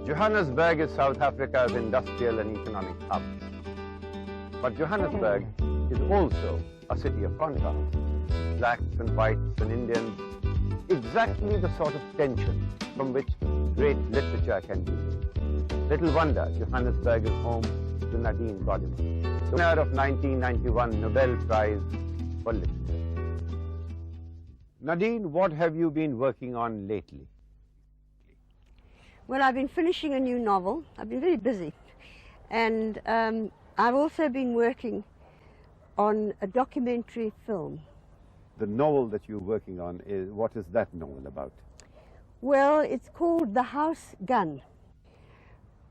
Johannesburg is South Africa's industrial and economic hub. But Johannesburg is also a city of contrast. Blacks and whites and Indians, exactly the sort of tension from which great literature can be made. Little wonder Johannesburg is home to Nadine Gordimer, winner of 1991 Nobel Prize for Literature. Nadine, what have you been working on lately? Well, I've been finishing a new novel. I've been very busy. And I've also been working on a documentary film. The novel that you're working on, what is that novel about? Well, it's called The House Gun.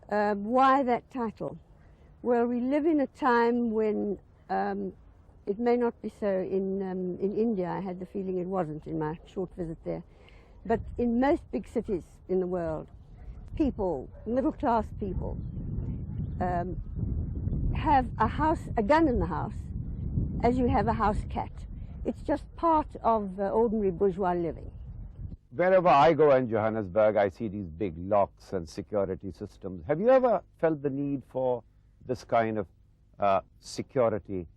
Why that title? Well, we live in a time when it may not be so in India. I had the feeling it wasn't in my short visit there. But in most big cities in the world, people, middle-class people, have a gun in the house as you have a house cat. It's just part of ordinary bourgeois living. Wherever I go in Johannesburg, I see these big locks and security systems. Have you ever felt the need for this kind of security?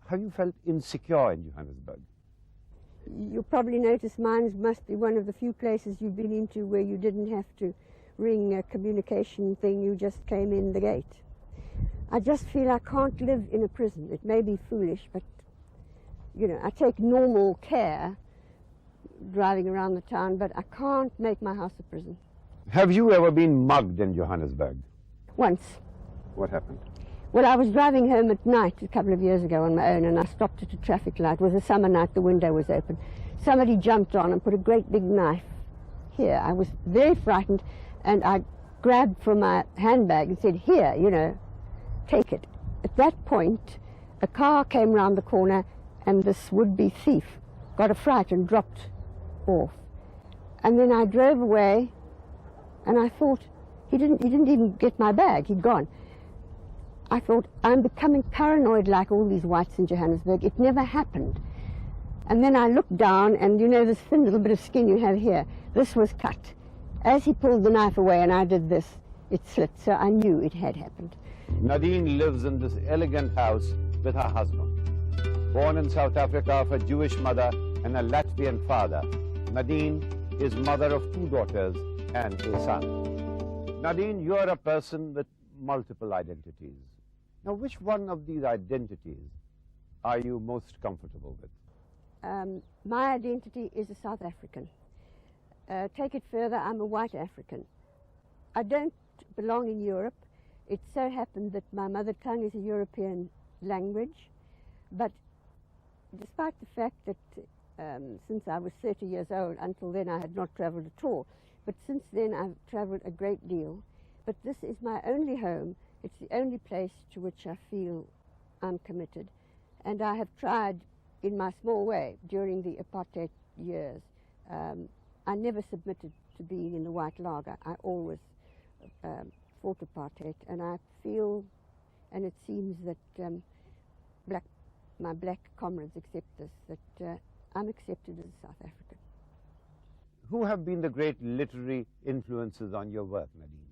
Have you felt insecure in Johannesburg? You'll probably notice mine must be one of the few places you've been into where you didn't have to ring a communication thing, you just came in the gate. I just feel I can't live in a prison. It may be foolish, but you know, I take normal care driving around the town, but I can't make my house a prison. Have you ever been mugged in Johannesburg? Once. What happened? Well, I was driving home at night a couple of years ago on my own, and I stopped at a traffic light. It was a summer night, the window was open. Somebody jumped on and put a great big knife here. I was very frightened, and I grabbed from my handbag and said, "Here, you know, take it." At that point, a car came round the corner, and this would-be thief got a fright and dropped off. And then I drove away, and I thought, he didn't even get my bag, he'd gone. I thought, I'm becoming paranoid like all these whites in Johannesburg. It never happened. And then I looked down, and you know this thin little bit of skin you have here, this was cut. As he pulled the knife away and I did this, it slit, so I knew it had happened. Nadine lives in this elegant house with her husband. Born in South Africa of a Jewish mother and a Latvian father, Nadine is mother of 2 daughters and a son. Nadine, you are a person with multiple identities. Now, which one of these identities are you most comfortable with? My identity is a South African. Take it further, I'm a white African. I don't belong in Europe. It so happened that my mother tongue is a European language, but despite the fact that since I was 30 years old, until then I had not traveled at all, but since then I've traveled a great deal. But this is my only home. It's the only place to which I feel I'm committed. And I have tried, in my small way, during the apartheid years. I never submitted to being in the white lager. I always fought apartheid, and I feel, and it seems that my black comrades accept this, that I'm accepted as a South African. Who have been the great literary influences on your work, Nadine?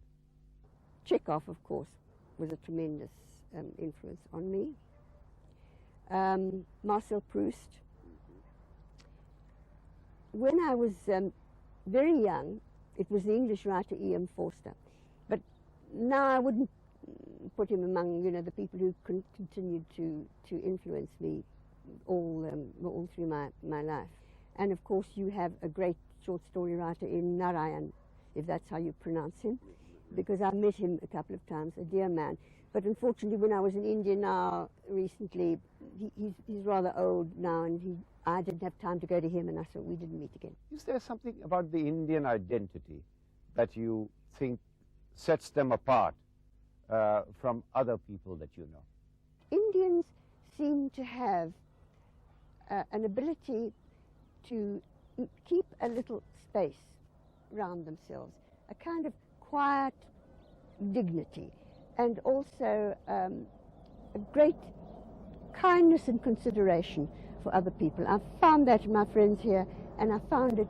Chekhov, of course, was a tremendous influence on me. Marcel Proust. When I was very young, it was the English writer E.M. Forster. But now I wouldn't put him among, you know, the people who continued to influence me all through my life. And of course you have a great short story writer in Narayan, if that's how you pronounce him, because I met him a couple of times, a dear man. But unfortunately, when I was in India now recently, he's rather old now, and I didn't have time to go to him, and I thought we didn't meet again. Is there something about the Indian identity that you think sets them apart from other people that you know? Indians seem to have an ability to keep a little space around themselves, a kind of quiet dignity, and also a great kindness and consideration for other people. I've found that in my friends here, and I found it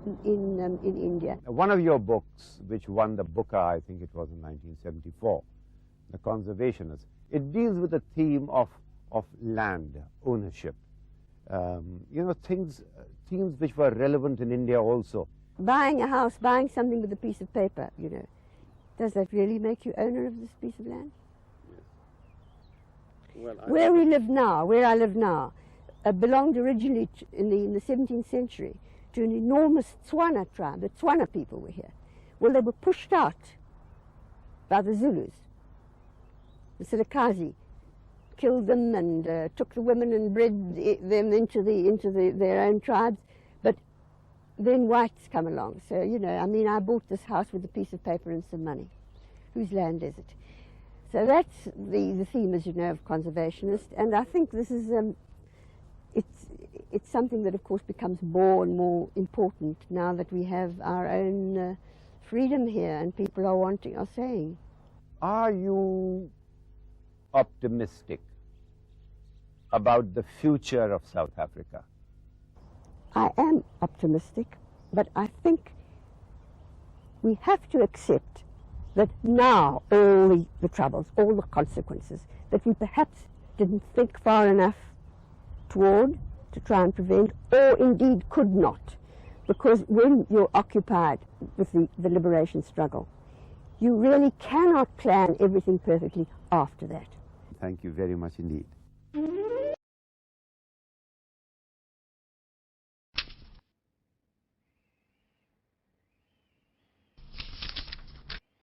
in India. One of your books, which won the Booker, I think it was in 1974, The Conservationists, it deals with the theme of land ownership. You know, themes which were relevant in India also. Buying a house, buying something with a piece of paper, you know, does that really make you owner of this piece of land? Well, where I live now, belonged originally in the 17th century to an enormous Tswana tribe. The Tswana people were here. Well, they were pushed out by the Zulus. The Silakazi killed them and took the women and bred them into their own tribes. But then whites come along. So, you know, I mean, I bought this house with a piece of paper and some money. Whose land is it? So that's the theme, as you know, of conservationists, and I think this is it's something that, of course, becomes more and more important now that we have our own freedom here, and people are saying. Are you optimistic about the future of South Africa? I am optimistic, but I think we have to accept that now all the troubles, all the consequences that we perhaps didn't think far enough toward to try and prevent, or indeed could not, because when you're occupied with the liberation struggle, you really cannot plan everything perfectly after that. Thank you very much indeed.